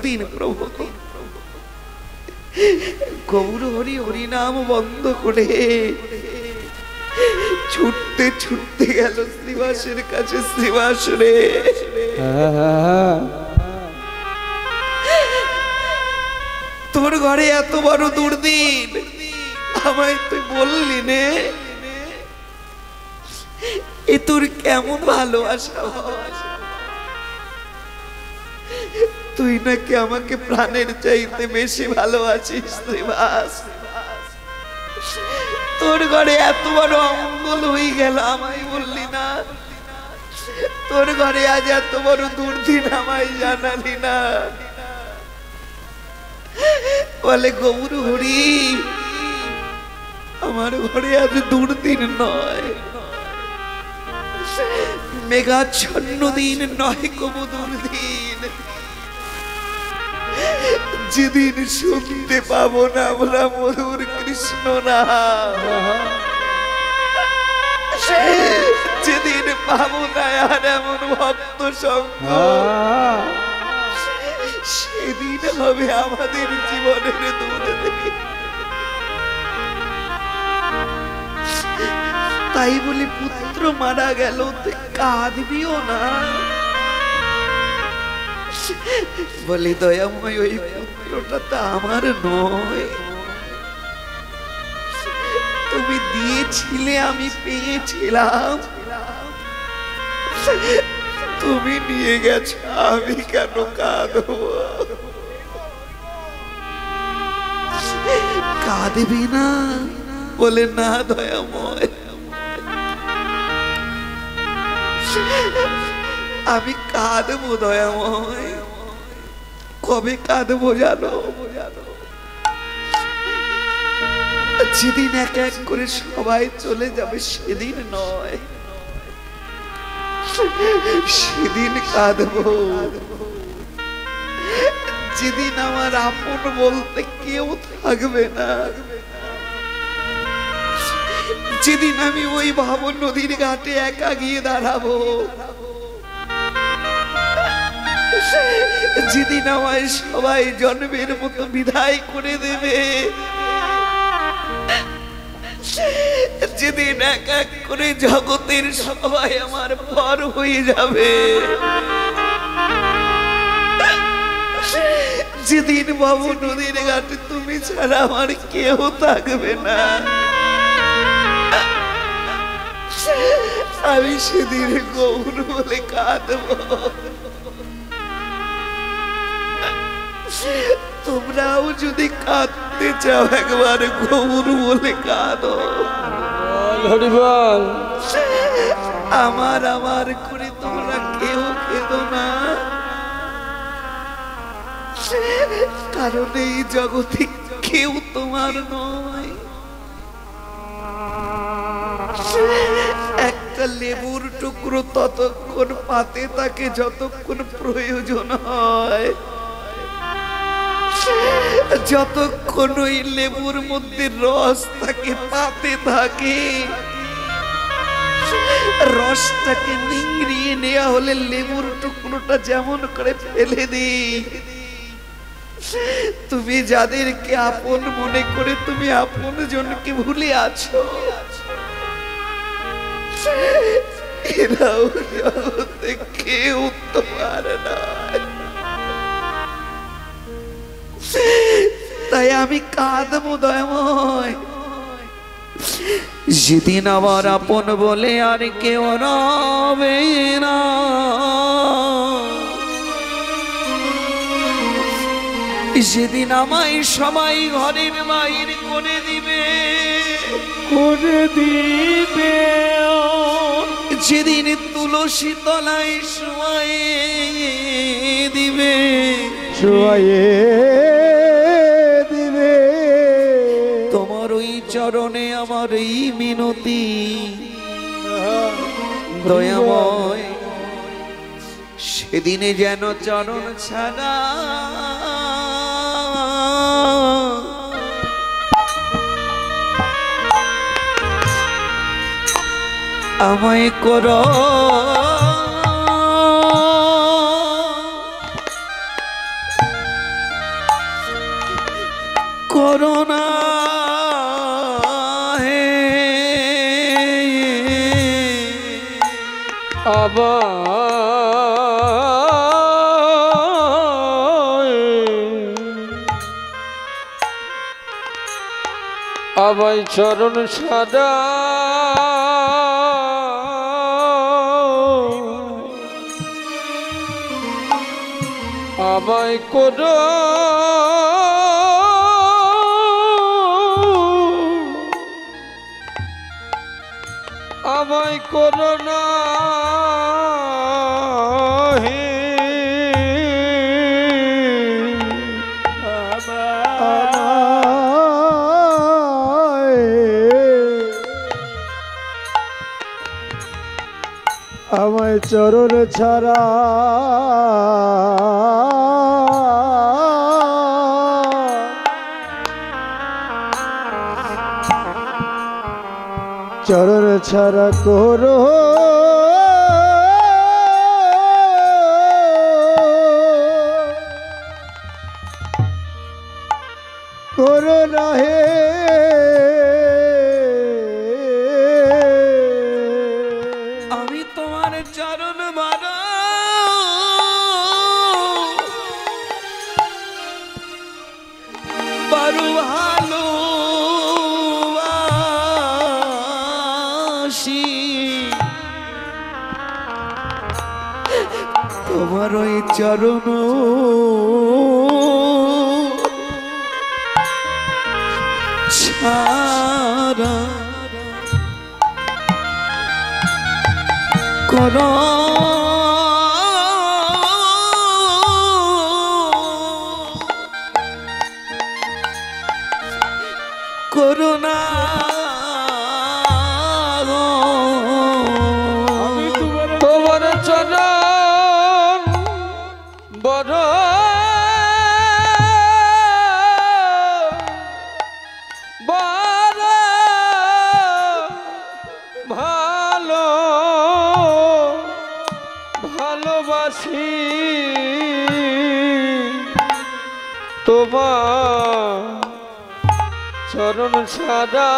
দুর্দিন প্রভু। গৌর হরি হরি নাম বন্ধ করে ছুটতে ছুটতে গেল শ্রীবাসের কাছে। শ্রীবাস রে, তোর ঘরে এত বড় দুর্দিন, আমায় তুই বললি নে, এ তোর কেমন ভালোবাসা? তুই নাকি আমাকে প্রাণের চাইতে বেশি ভালোবাসিস শ্রীবাস। তোর ঘরে এত বড় অমঙ্গল হয়ে গেল, আমায় বললি না? তোর ঘরে আজ এত বড় দুর্দিন, আমায় জানালি না? বলে গৌর হরি, আমার ঘরে আজ দুর্দিন নয়, মেঘাচ্ছন্ন দিন নয়, কবু দুর্দিন। যেদিন শুনতে পাবো না আমরা মধুর কৃষ্ণ নাম, যেদিন পাবো না আর এমন ভক্ত সঙ্গ, সেদিন হবে আমাদের জীবনের দুর্দিন। তাই বলে পুত্র মারা গেল তুই কাঁদবিও না। বলে দয়াময়, ওই পুত্রটা তো আমার নয়, তুমি দিয়েছিলে, আমি পেয়েছিলাম, তুমি নিয়ে গেছো, আমি কেন কাঁদবো? কাঁদবি না? বলে না দয়াময়, আমি কাঁদবো দয়াময়। কবে কাঁদবো জানো? যেদিন এক এক করে সবাই চলে যাবে সেদিন নয়, সেদিন কাঁদবো। যেদিন আমার আপন বলতে কেউ থাকবে না, যেদিন আমি ওই ভাবন নদীর ঘাটে একা গিয়ে দাঁড়াবো, যেদিন আমায় সবাই জন্মের মতো বিদায় করে দেবে, যেদিন এক এক করে জগতের সবাই আমার পর হয়ে যাবে, যেদিন বাবু নদীর ঘাটে তুমি ছাড়া আমার কেউ থাকবে না, আমি সেদিন গৌর বলে কাঁদবো। তোমরাও যদি কাঁদতে চাও একবার গৌর বলে কাঁদো। আমার আমার করে তোমরা কেউ কেঁদো না, কারণ এই জগতে কেউ তোমার নয়। একটা লেবুর টুকরো ততক্ষণ পাতে থাকে যতক্ষণ প্রয়োজন হয়, যতক্ষণ ওই লেবুর মধ্যে রস থাকে, পাতে থাকে, রসটাকে নিংড়িয়ে নেওয়া হলে লেবুর টুকরোটা যেমন করে ফেলে দিই। তুমি যাদেরকে আপন মনে করে তুমি আপন জনকে ভুলে আছো, এরাও জগতে কেউ তোমার নয়। তাই আমি কাঁদবো দয়াময়, যেদিন আমার আপন বলে আর কেউ রবে না, যেদিন আমায় সবাই ঘরের বাইর করে দিবে, যেদিন তুলসী তলায় শোয়ায়ে দিবে, তোমার ওই চরণে আমার এই মিনতি দয়াময়, সেদিনে যেন চরণ ছাড়া আমায় করো, করোনা হে আবাই চরণ সাদা আবাই কোদ আবাই করোনা হে আমায় চরণ ছাড়া চরণ ছাড়া করো করোনা হে আমি তোমার চরণ মারা বড় ভালো তোমার ওই চরণ ছাড়া কর করোনা তোমার চরণ বড় বড় ভালো ভালোবাসি তোমার চরণ সাদা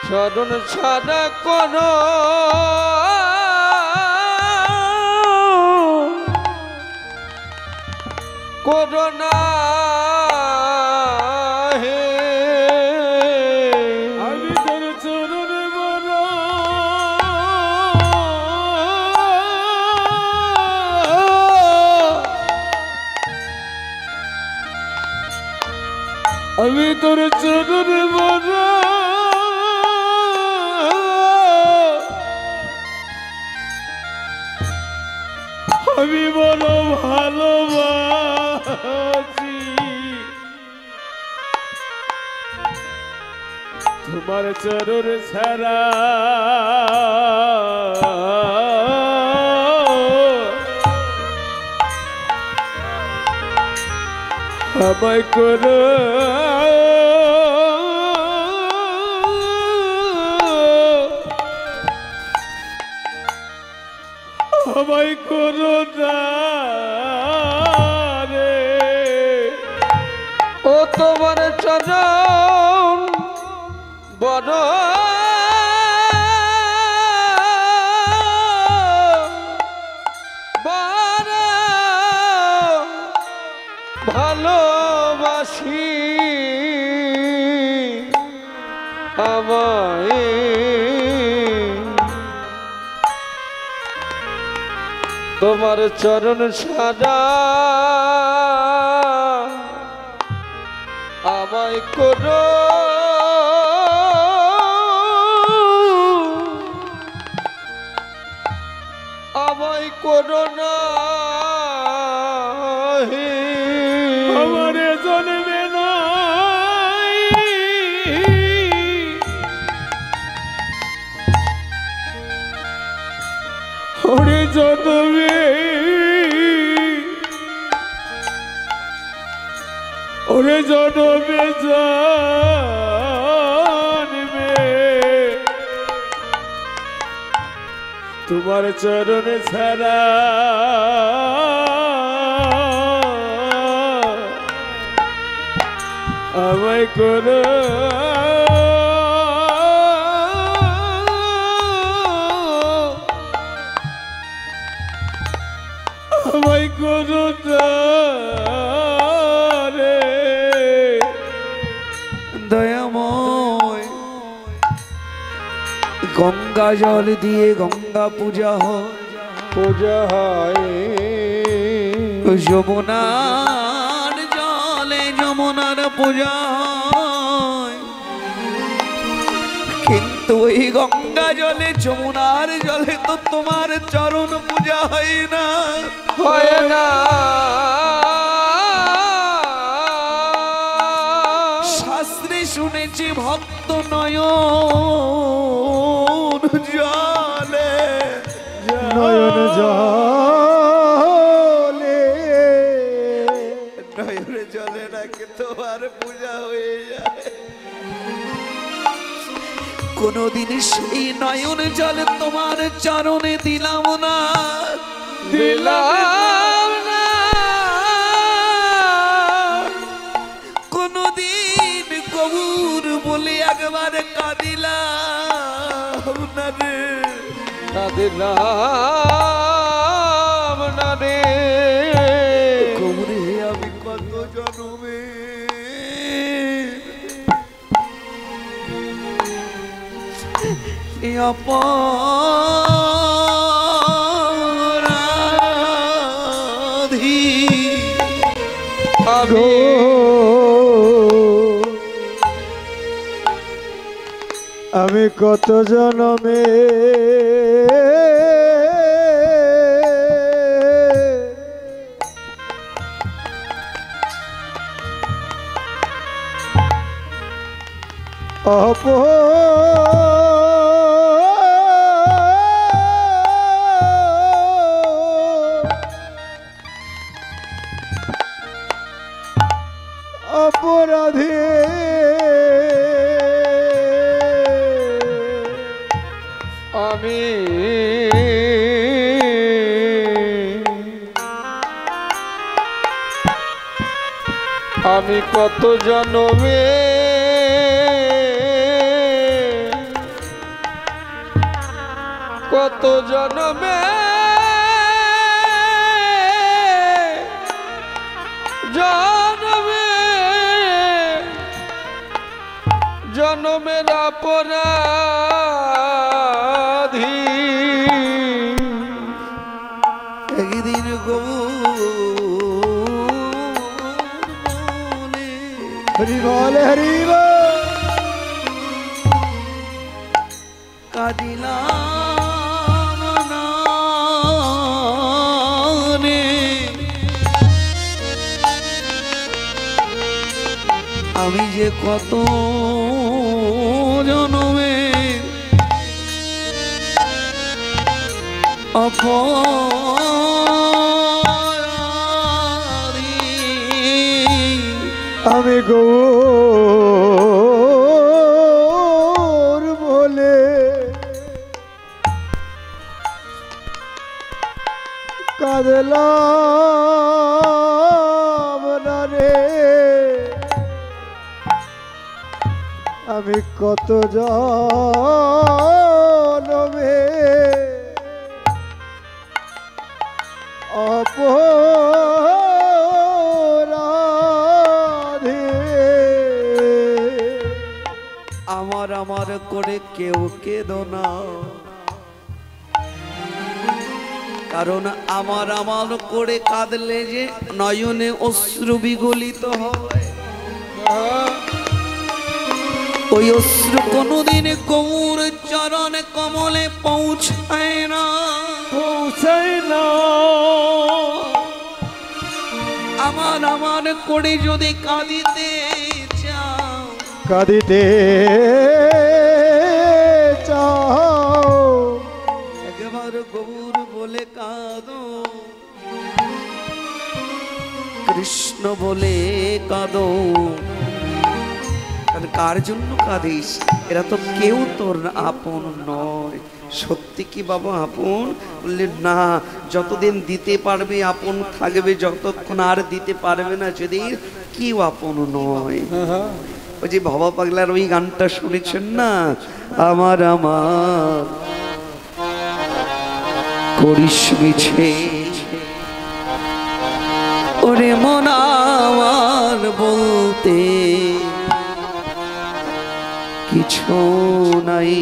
চরণ ছাড়া কোনো করোনা হে আমি তোর চরণ বড় আমি তোর চরণ বড় আমি বড় ভালোবাসি তোমার চরণ ছাড়া আমায় করো আমায় করো না রে ও তোমার চরণ বড় বড় ভালোবাসি আমায় তোমার চরণ সাদা আমায় করো আমায় করো না হে আমার জন্মে নাই ওরে জন্মে ওরে জন্মে জন্মে তোমার চরণ ছাড়া আমায় করো আমায় করো রে দয়াময় গঙ্গা জল দিয়ে গঙ্গা পূজা হয়, পূজা হয় যমুনার জলে যমুনার পূজা হয়, কিন্তু ওই গঙ্গা জলে যমুনার জলে তো তোমার চরণ পূজা হয় না, হয় না। শাস্ত্রে শুনেছি ভক্ত নয়ন জলে নয়ন জলে নয়ন জলে নাকি তোমার পূজা হয়ে যায়। কোনদিন সেই নয়ন জল তোমার চরণে দিলাম না, দিলাম না। কোনদিন কবুর বলে একবার কাঁদিলাম না রে, কাঁদিলাম না রে। কবুরে আমি কত জন্মে অপরাধী আগো আমি কত জনমে অপরাধী আমি কত জনমে কত জনমে জনমে জনমের অপরাধী একদিন হরি বল হরি বল কাঁদিলাম না রে, আমি যে কত জনমে আমি গৌর বলে কাঁদলাম না রে, আমি কত জনমে অপরাধী আমার আমার করে কেউ কেঁদো না, কারণ আমার আমার করে কাঁদলে যে নয়নে অশ্রু বিগলিত হয়, ওই অশ্রু কোনদিন গৌর চরণ কমলে পৌঁছায় না, পৌঁছায় না। আমার আমার করে যদি কাঁদিতে চাও, কাঁদিতে চাও একবার গৌর বলে কাঁদো, কৃষ্ণ বলে কাঁদো। কার জন্য কাঁদিস? এরা তো কেউ তোর আপন নয়। সত্যি কি বাবা আপন? বললেন না, যতদিন দিতে পারবে আপন থাকবে, যতক্ষণ আর দিতে পারবে না যদি কেউ আপন নয়। ওই যে ভবা পাগলার ওই গানটা শুনেছেন না, আমার আমার করিস মিছে, ওরে মন আমার বলতে কিছু নাই,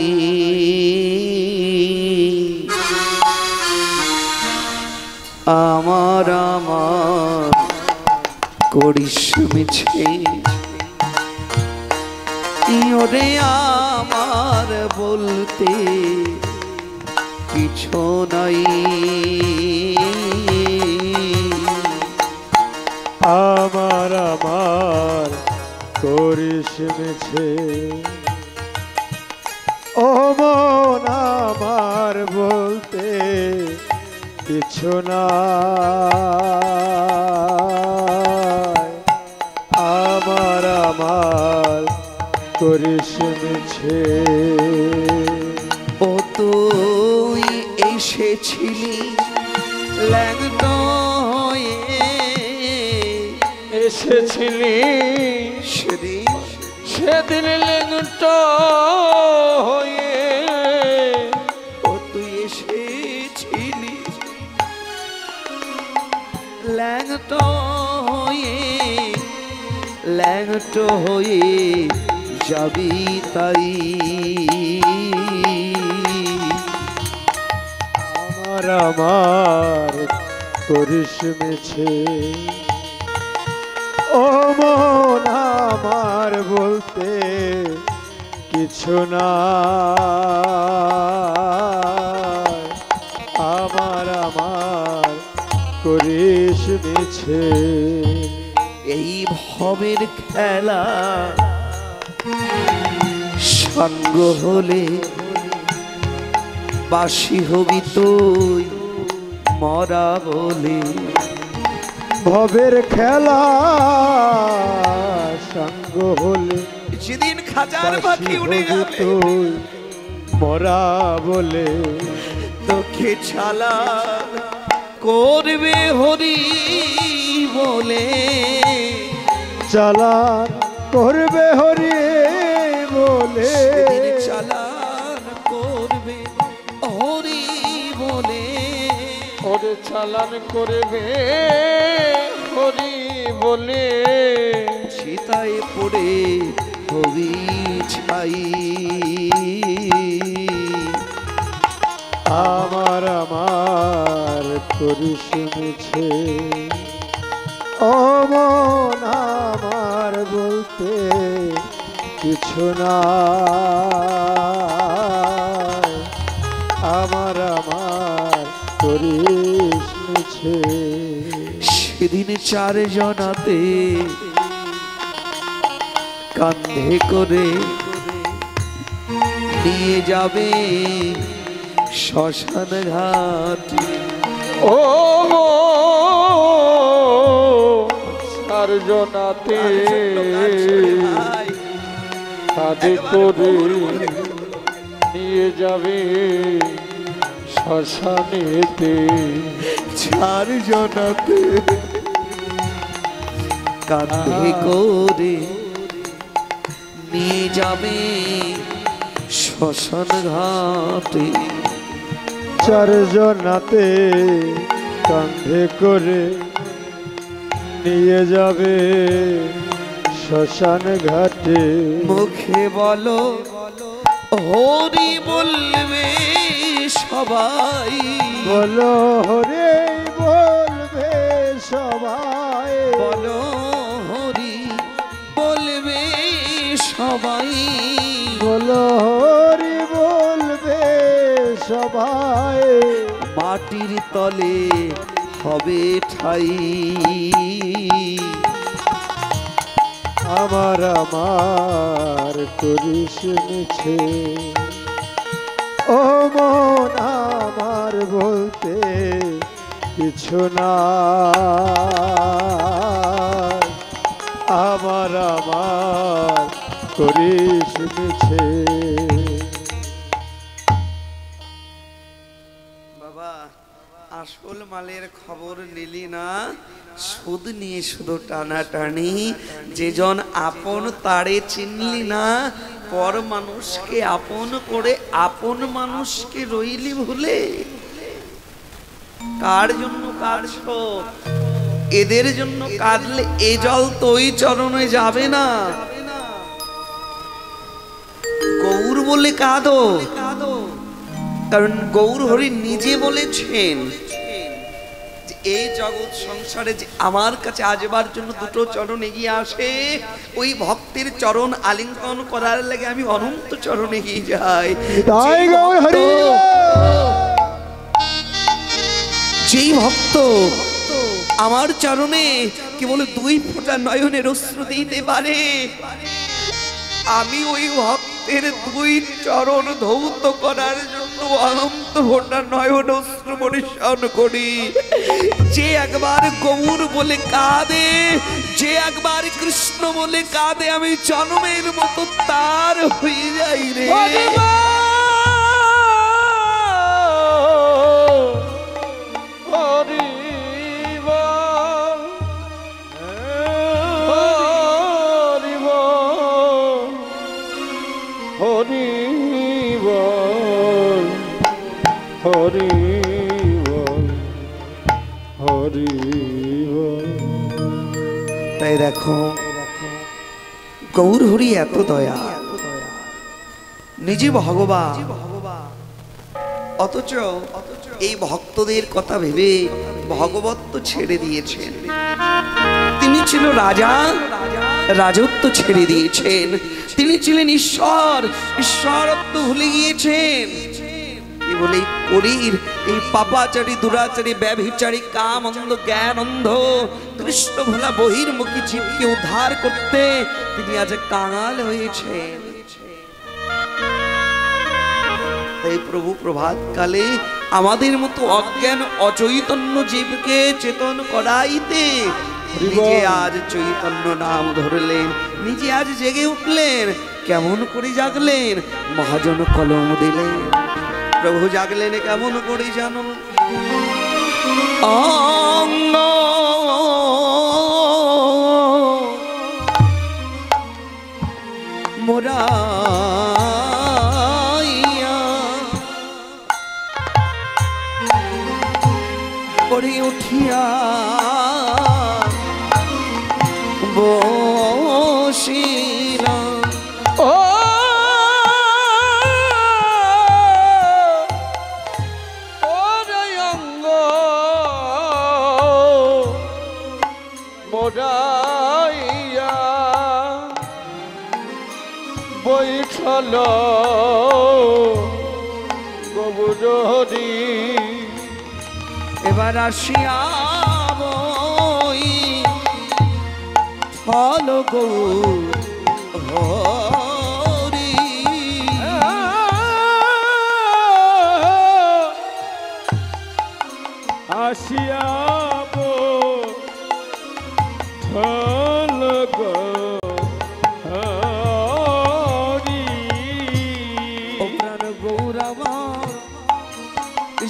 আমার আমার করিস মিছে, ওরে আমার বলতে কিছু নাই, আমার আমার করিস মিছে, ও মন আমার বলতে কিছু নাই, আমার আমার করিস মিছে। ও তুই এসেছিলি ল্যাংটো হয়ে, এসেছিলি সেদিন সেদিন লেংটো হয়ে, ও তুই এসেছিলি ল্যাংটো হয়ে, ল্যাংটো হয়ে যাবি তাই, আমার আমার করিস মিছে, ও মন আমার বলতে কিছু না, আমার আমার করিস মিছে। এই ভবের খেলা সঙ্গ হলে বাসি হবি তুই মরা বলে, ভবের খেলা সঙ্গ হলে যেদিন খাজার পাখি উড়ে হবি যাবে তুই মরা বলে, তোকে ছালা করবে হরি বলে, চালান করবে হরি বলে, সেদিন চালান করবে হরি বলে, ওরে চালান করবে হরি বলে, চিতায় পড়ে হবি ছাই, আমার আমার করিস মিছে, ও মন আমার বলতে কিছু না, আমার আমার করিস মিছে। সেদিন চার জনাতে কান্ধে করে নিয়ে যাবে শ্মশান ঘাট, ও সারজনাতে কাঁধে করে নিয়ে যাবে শ্মশানেতে, চার জনাতে কাঁধে করে নিয়ে যাবে শ্মশান ঘাটে, চারজনাতে কাঁধে করে নিয়ে যাবে শ্মশান ঘাটে, মুখে বলো হরি বলবে সবাই, বলো হরে বলবে সবাই, বলো হরি বলবে সবাই, বলো হরি বলবে সবাই, মাটির তলে হবে ঠাই, আমার আমার করিস মিছে, ও মন আমার বলতে কিছু না, আমার আমার করিস মিছে। বাবা আসল মালের খবর নিলি না, সুদ নিয়ে শুধু টানাটানি। যেজন আপন তারে চিনলি না, পর মানুষকে আপন করে আপন মানুষকে রইলি ভুলে। কার জন্য কাঁদছো? এদের জন্য কাঁদলে এ জল তো ওই চরণে যাবে না। গৌর বলে কাঁদো, কারণ গৌর হরি নিজে বলেছেন যে এই জগৎ সংসারে যে আমার কাছে আসবার জন্য দুটো চরণ এগিয়ে আসে, ওই ভক্তের চরণ আলিঙ্গন করার লাগে আমি অনন্ত চরণ এগিয়ে যাই। তাই গৌর হরি যেই ভক্ত আমার চরণে কেবল 2 ফোঁটা নয়নের অশ্রু দিতে পারে, আমি ওই ভক্তের 2 চরণ ধৌত করার জন্য অনন্ত ফোঁটা নয়ন অশ্রু বর্ষণ করি। যে একবার গৌর বলে কাঁদে, যে একবার কৃষ্ণ বলে কাঁদে, আমি জন্মের মতো তার হয়ে যাই রে। তাই দেখো গৌর হরি এত দয়া, নিজে ভগবান, অথচ এই ভক্তদের কথা ভেবে ভগবত তো ছেড়ে দিয়েছেন। তিনি ছিল রাজা, রাজত্ব ছেড়ে দিয়েছেন। তিনি ছিলেন ঈশ্বর, ঈশ্বরত্ব ভুলে গিয়েছেন। বলে করির এই পাপাচারী, দুরাচারী, ব্যভিচারী, কাম অন্ধ, জ্ঞান অন্ধ, কৃষ্ণ ভোলা বহির্মুখী জীবকে উদ্ধার করতে তিনি আজ কাঙাল হয়েছেন। তাই প্রভু প্রভাত কালে আমাদের মতো অজ্ঞান অচৈতন্য জীবকে চেতন করাইতে নিজে আজ চৈতন্য নাম ধরলেন, নিজে আজ জেগে উঠলেন। কেমন করে জাগলেন? মহাজন কলম দিলেন। প্রভু জাগলেন কেমন করে জানো? অঙ্গ মোরাইয়া করে উঠিয়া বসিলা। ও মোরাইয়া বৈঠল গৌর হরি, এবার আসিয়া বই ফল গৌর হরি। আসিয়া ফল গৌরি। ও প্রাণ গৌরবা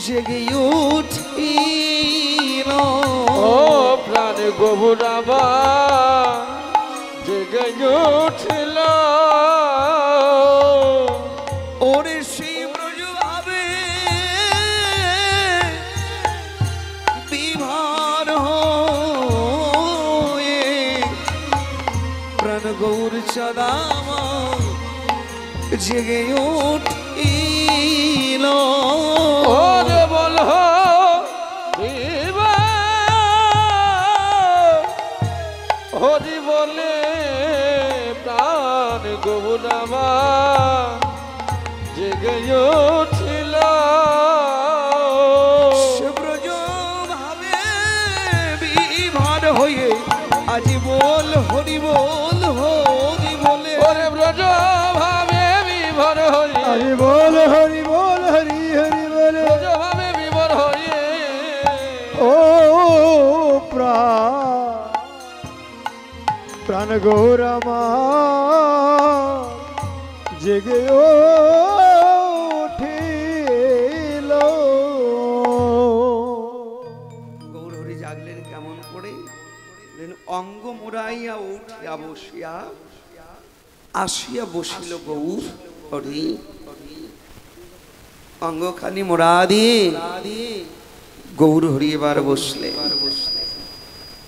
জেগে উঠিল, ও প্রাণ গৌরবা জেগে উঠিল। ওরে সেই ব্রজ ভাবে বিভার হয়ে প্রাণ গৌর সদাম জেগে উঠিল। ওরে বল হরি বলে প্রাণ গৌরবা জেগে উঠিল। ব্রজ ভাবে বিভার হয়ে আজ বল হরি বল হরি বলে। ওরে ব্রজ ভাবে বিভোর হয়ে, হরি বল হরি বল হরি হরি বল। ব্রজ ভাবে বিভোর হয়ে ও প্রাণ গৌরমা জেগে উঠিল। কেমন করে অঙ্গ মোড়াইয়া উঠিয়া বসিয়া আসিয়া বসিল গৌর হরি। অঙ্গখানি মোড়া দিয়ে গৌর হরি এবার বসলে।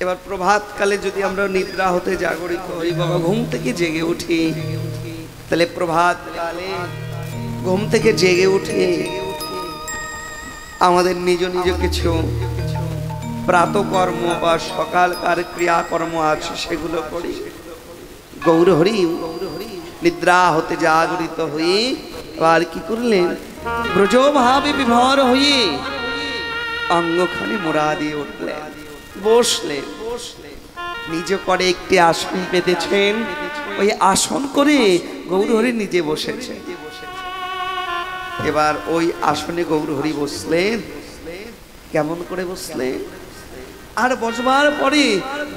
এবার প্রভাত কালে যদি আমরা নিদ্রা হতে জাগরিত হই বাবা, ঘুম থেকে জেগে উঠি, তাহলে প্রভাত কালে ঘুম থেকে জেগে উঠে আমাদের নিজ নিজ কিছু প্রাতকর্ম বা সকালকার ক্রিয়াকর্ম আছে সেগুলো করি। গৌর হরি নিদ্রা হতে জাগরিত হয়ে আর কি করলেন, ব্রজভাবে বিভোর হয়ে অঙ্গখানি মোড়া দিয়ে উঠলেন, বসলেন। নিজ করে একটি আসন পেতেছেন, ওই আসন করে গৌরহরি নিজে বসেছেন। এবার ওই আসনে গৌরহরি বসলেন। কেমন করে বসলেন? আর বসবার পরে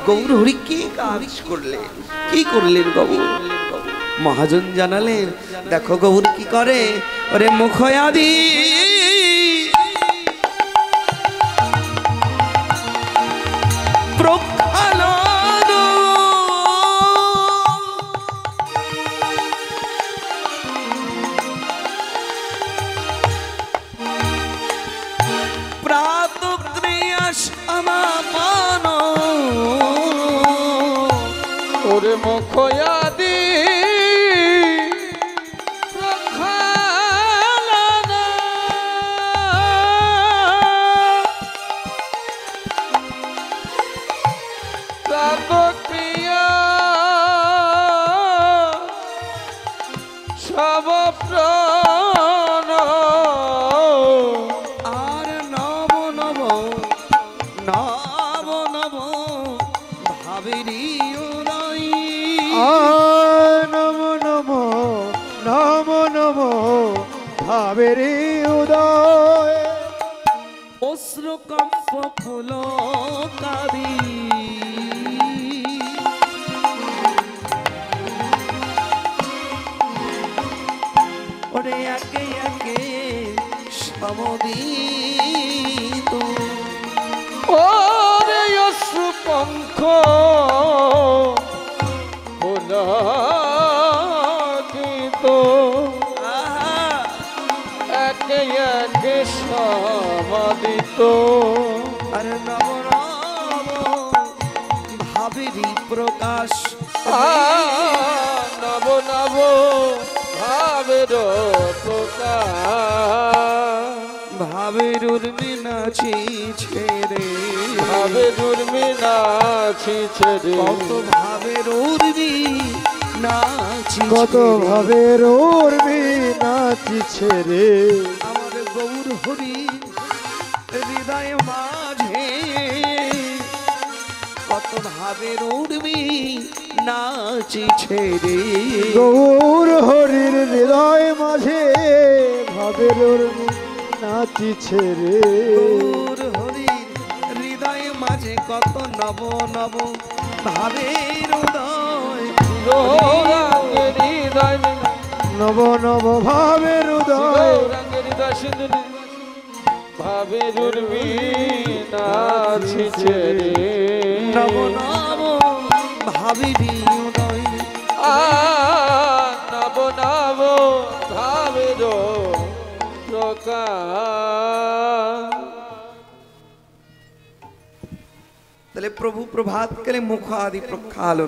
গৌরহরি কি কাজ করলেন, কি করলেন গৌর? মহাজন জানালেন, দেখো গৌর কি করে, ওরে মুখয়াদি ওরে মুখয়াদি ভাবেরি উদয় অশ্রুকম্প পুলকাদি ওরে একে একে সমদিত ওরে অশ্রুপঙ্খ পুলকিত একে একে সমাদিত আরে নব নব ভাবেরি প্রকাশ নব নব ভাবের প্রকাশ ভাবের উর্মি নাচি ছেড়ে ভাবের উর্মি নাচি ছেড়ে কত ভাবের উর্মি নাচি কত ভাবের উর্মি নাচিছে রে আমার গৌর হরি হৃদয় মাঝে কত ভাবের উর্মি নাচিছে রে গৌর হরির হৃদয় মাঝে ভাবের উর্মি নাচিছে রে গৌর হরির হৃদয় মাঝে কত নব নব ভাবের উদয় গৌরাঙ্গের হৃদয় নব নব ভাবের উদয় গৌরাঙ্গের হৃদয় সিন্ধু ভাবের উর্মি নাচিছে রে নব নব ভাবেরি উদয় নব নব ভাবের প্রকাশ। তাহলে প্রভু প্রভাত কালে মুখ আদি প্রক্ষালন